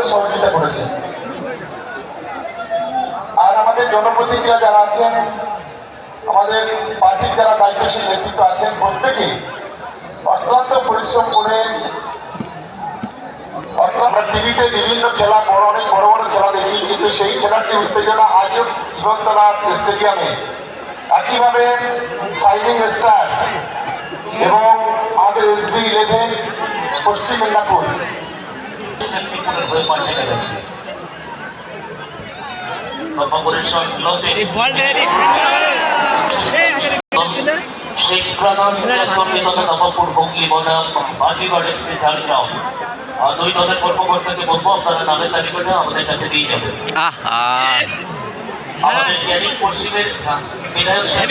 নানাভাবে সহযোগিতা করেছে। আর আমাদের জনপ্রতিনিধিরা যারা আছেন, আমাদের পার্টির যারা দায়িত্বশীল নেতৃত্ব আছেন, প্রত্যেকেই অত্যন্ত পরিশ্রম করে আমরা টিভিতে বিভিন্ন খেলা অনেক বড় বড় খেলা দেখি, কিন্তু সেই খেলার যে উত্তেজনা আজও জীবনতলা স্টেডিয়ামে একইভাবে সাইনিং স্টার এবং আমাদের SB11 পশ্চিম মেদিনীপুর দুই দলের কর্মকর্তাকে বলবো আপনারা নামের তালিকাটা আমাদের কাছে দিয়ে যাবেন। আমাদের ক্যানিং পশ্চিমের বিধায়ক সাহেব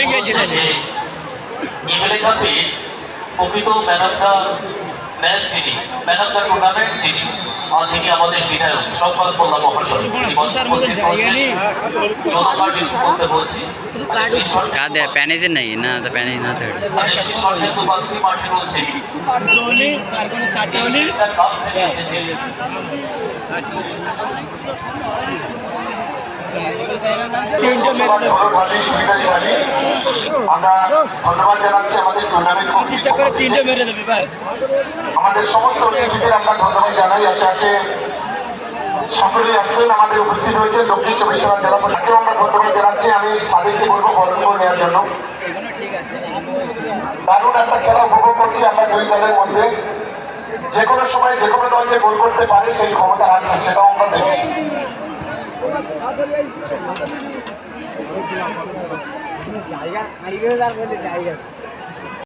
যে ইমেলে কাপে প্রকৃত ম্যান অফ দ্য ম্যাচ যিনি, ম্যান অফ দ্য টুর্নামেন্ট যিনি, তিনি আমাদের বিধায়ক সম্পাদ মোল্লা মহাশয়। বলছি প্যানেজের নাই না, তো প্যানেজ না তো পাচ্ছি মাঠে রয়েছে আমরা ধন্যবাদ জানাচ্ছি আমাদের টুর্নামেন্ট আমাদের সমস্ত অতিথিদের আমরা ধন্যবাদ জানাই। একে সকলেই আসছেন, আমাদের উপস্থিত হয়েছে দক্ষিণ চব্বিশ পরগনা জেলা পরিষদকেও আমরা ধন্যবাদ জানাচ্ছি। আমি সাদিককে বলবো বরণ করে নেওয়ার জন্য। দারুণ একটা খেলা উপভোগ করছি আমরা দুই দলের মধ্যে। যে কোনো সময় যে কোনো দল যে গোল করতে পারে সেই ক্ষমতা আছে, সেটাও আমরা দেখছি। জায়গা